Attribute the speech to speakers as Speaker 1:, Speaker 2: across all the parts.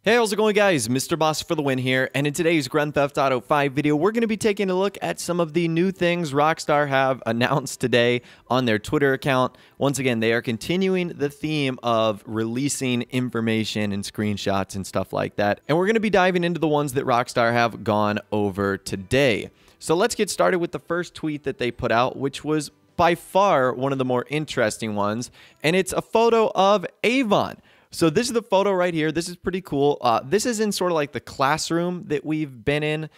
Speaker 1: Hey, how's it going, guys? Mr. Boss for the win here, and in today's Grand Theft Auto 5 video, we're going to be taking a look at some of the new things Rockstar have announced today on their Twitter account. Once again, they are continuing the theme of releasing information and screenshots and stuff like that, and we're going to be diving into the ones that Rockstar have gone over today. So let's get started with the first tweet that they put out, which was by far one of the more interesting ones, and it's a photo of Avon. So this is the photo right here. This is pretty cool. This is in sort of like the classroom that we've been in.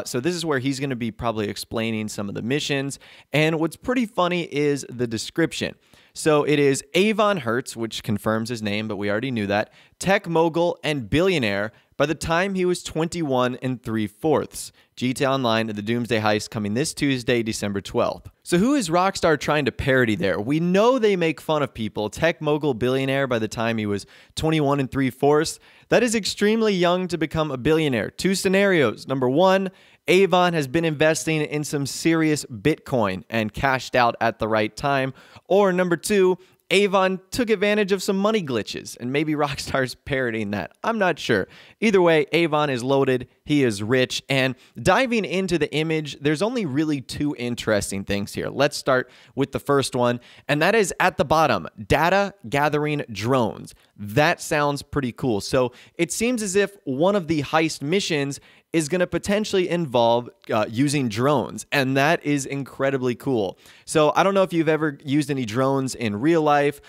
Speaker 1: So this is where he's going to be probably explaining some of the missions. And what's pretty funny is the description. So it is Avon Hertz, which confirms his name, but we already knew that, tech mogul and billionaire by the time he was 21 3/4. GTA Online, the Doomsday Heist, coming this Tuesday, December 12th. So who is Rockstar trying to parody there? We know they make fun of people. Tech mogul billionaire by the time he was 21 3/4. That is extremely young to become a billionaire. Two scenarios. Number one, Avon has been investing in some serious Bitcoin and cashed out at the right time. Or number two, Avon took advantage of some money glitches, and maybe Rockstar's parodying that. I'm not sure. Either way, Avon is loaded, he is rich, and diving into the image, there's only really two interesting things here. Let's start with the first one, and that is at the bottom, data gathering drones. That sounds pretty cool. So it seems as if one of the heist missions is going to potentially involve using drones, and that is incredibly cool. So I don't know if you've ever used any drones in real life.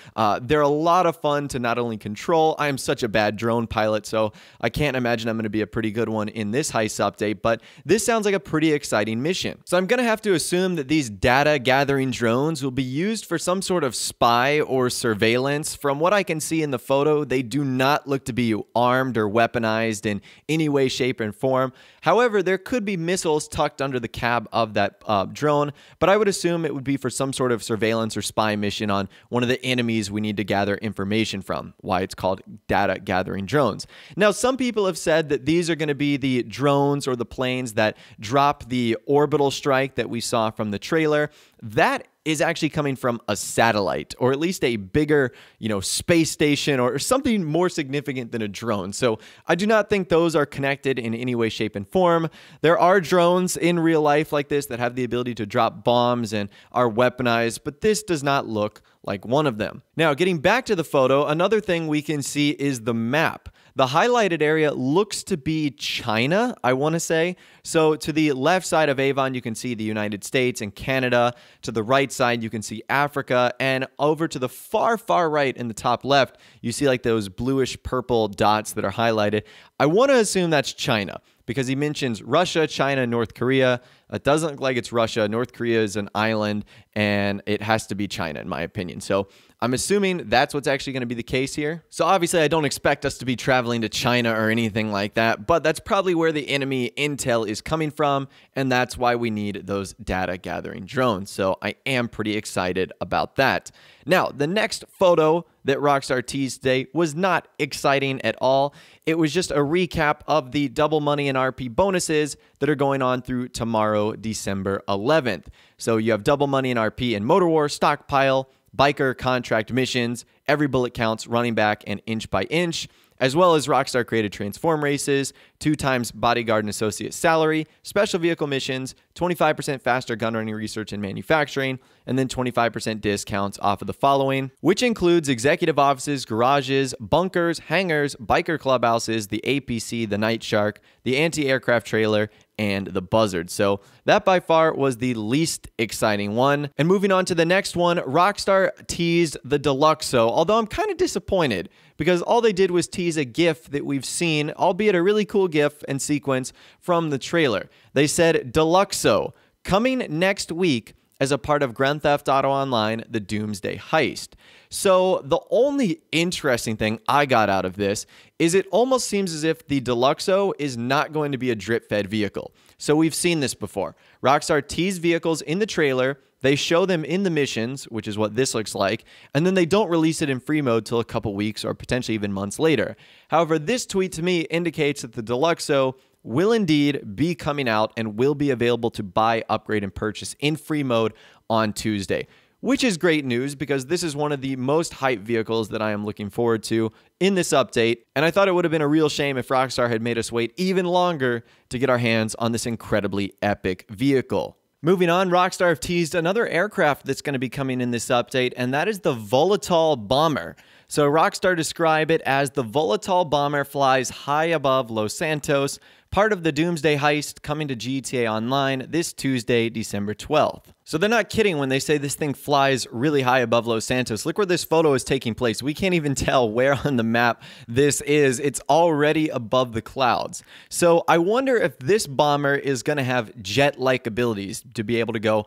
Speaker 1: They're a lot of fun to not only control. I am such a bad drone pilot, so I can't imagine I'm going to be a pretty good one in this heist update, but this sounds like a pretty exciting mission. So I'm going to have to assume that these data gathering drones will be used for some sort of spy or surveillance. From what I can see in the photo, they do not look to be armed or weaponized in any way, shape, or form. However, there could be missiles tucked under the cab of that drone, but I would assume it would be for some sort of surveillance or spy mission on one of the enemies we need to gather information from, why it's called data gathering drones. Now, some people have said that these are going to be the drones or the planes that drop the orbital strike that we saw from the trailer. That is actually coming from a satellite, or at least a bigger, space station or something more significant than a drone. So I do not think those are connected in any way, shape, and form. There are drones in real life like this that have the ability to drop bombs and are weaponized, but this does not look like one of them. Now, getting back to the photo, another thing we can see is the map. The highlighted area looks to be China, I want to say. So to the left side of Avon, you can see the United States and Canada. To the right side, you can see Africa. And over to the far, far right in the top left, you see like those bluish purple dots that are highlighted. I want to assume that's China, because he mentions Russia, China, North Korea. It doesn't look like it's Russia. North Korea is an island, and it has to be China, in my opinion. So I'm assuming that's what's actually going to be the case here. So obviously, I don't expect us to be traveling to China or anything like that, but that's probably where the enemy intel is coming from, and that's why we need those data gathering drones. So I am pretty excited about that. Now, the next photo that Rockstar teased today was not exciting at all. It was just a recap of the double money and RP bonuses that are going on through tomorrow, December 11th. So you have double money and RP in Motor War, Stockpile, Biker contract missions, Every Bullet Counts, Running Back, and Inch by Inch, as well as Rockstar created Transform races, 2x Bodyguard and Associate salary, special vehicle missions, 25% faster gun running research and manufacturing, and then 25% discounts off of the following, which includes executive offices, garages, bunkers, hangars, biker clubhouses, the APC, the Night Shark, the anti-aircraft trailer, and the Buzzard. So that by far was the least exciting one. And moving on to the next one, Rockstar teased the Deluxo, although I'm kind of disappointed because all they did was tease a GIF that we've seen, albeit a really cool GIF and sequence from the trailer. They said Deluxo coming next week as a part of Grand Theft Auto Online, the Doomsday Heist. So the only interesting thing I got out of this is it almost seems as if the Deluxo is not going to be a drip-fed vehicle. So we've seen this before. Rockstar teased vehicles in the trailer, they show them in the missions, which is what this looks like, and then they don't release it in free mode till a couple weeks or potentially even months later. However, this tweet to me indicates that the Deluxo will indeed be coming out and will be available to buy, upgrade, and purchase in free mode on Tuesday, which is great news because this is one of the most hyped vehicles that I am looking forward to in this update. And I thought it would have been a real shame if Rockstar had made us wait even longer to get our hands on this incredibly epic vehicle. Moving on, Rockstar have teased another aircraft that's going to be coming in this update, and that is the Volatile Bomber. So Rockstar describe it as the Volatile Bomber flies high above Los Santos, part of the Doomsday Heist, coming to GTA Online this Tuesday, December 12th. So they're not kidding when they say this thing flies really high above Los Santos. Look where this photo is taking place. We can't even tell where on the map this is. It's already above the clouds. So I wonder if this bomber is going to have jet-like abilities to be able to go,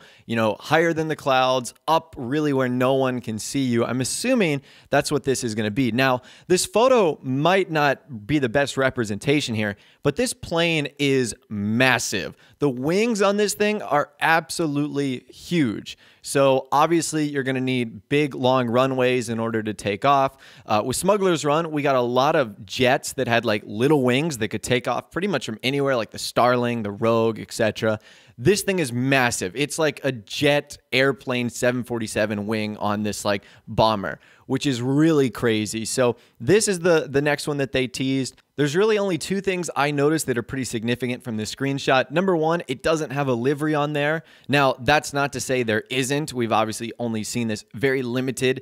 Speaker 1: higher than the clouds, up really where no one can see you. I'm assuming that's what this is going to be. Now, this photo might not be the best representation here, but this plane is massive. The wings on this thing are absolutely huge. So obviously you're going to need big, long runways in order to take off. With Smuggler's Run, we got a lot of jets that had like little wings that could take off pretty much from anywhere, like the Starling, the Rogue, etc. This thing is massive. It's like a jet airplane 747 wing on this like bomber, which is really crazy. So this is the next one that they teased. There's really only two things I noticed that are pretty significant from this screenshot. Number one, it doesn't have a livery on there. Now, that's not to say there isn't. We've obviously only seen this very limitedly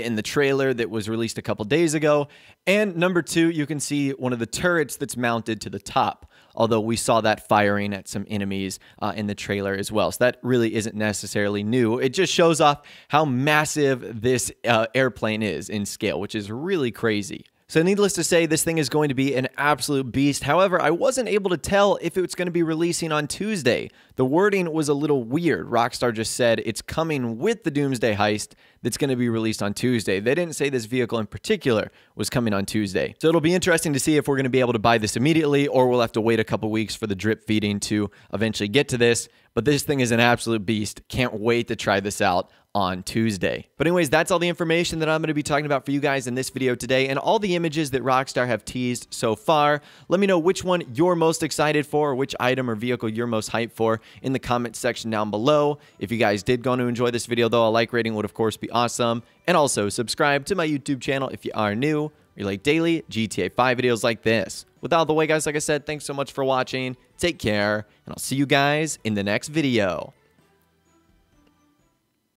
Speaker 1: in the trailer that was released a couple days ago. And number two, you can see one of the turrets that's mounted to the top, although we saw that firing at some enemies in the trailer as well. So that really isn't necessarily new. It just shows off how massive this airplane is in scale, which is really crazy. So needless to say, this thing is going to be an absolute beast. However, I wasn't able to tell if it's going to be releasing on Tuesday. The wording was a little weird. Rockstar just said it's coming with the Doomsday Heist that's going to be released on Tuesday. They didn't say this vehicle in particular was coming on Tuesday. So it'll be interesting to see if we're going to be able to buy this immediately or we'll have to wait a couple weeks for the drip feeding to eventually get to this. But this thing is an absolute beast. Can't wait to try this out on Tuesday. But anyways, that's all the information that I'm going to be talking about for you guys in this video today and all the images that Rockstar have teased so far. Let me know which one you're most excited for or which item or vehicle you're most hyped for in the comment section down below. If you guys did go to enjoy this video though, a like rating would of course be awesome. And also subscribe to my YouTube channel if you are new. We like daily GTA 5 videos like this. With all the way guys, like I said, thanks so much for watching. Take care and I'll see you guys in the next video.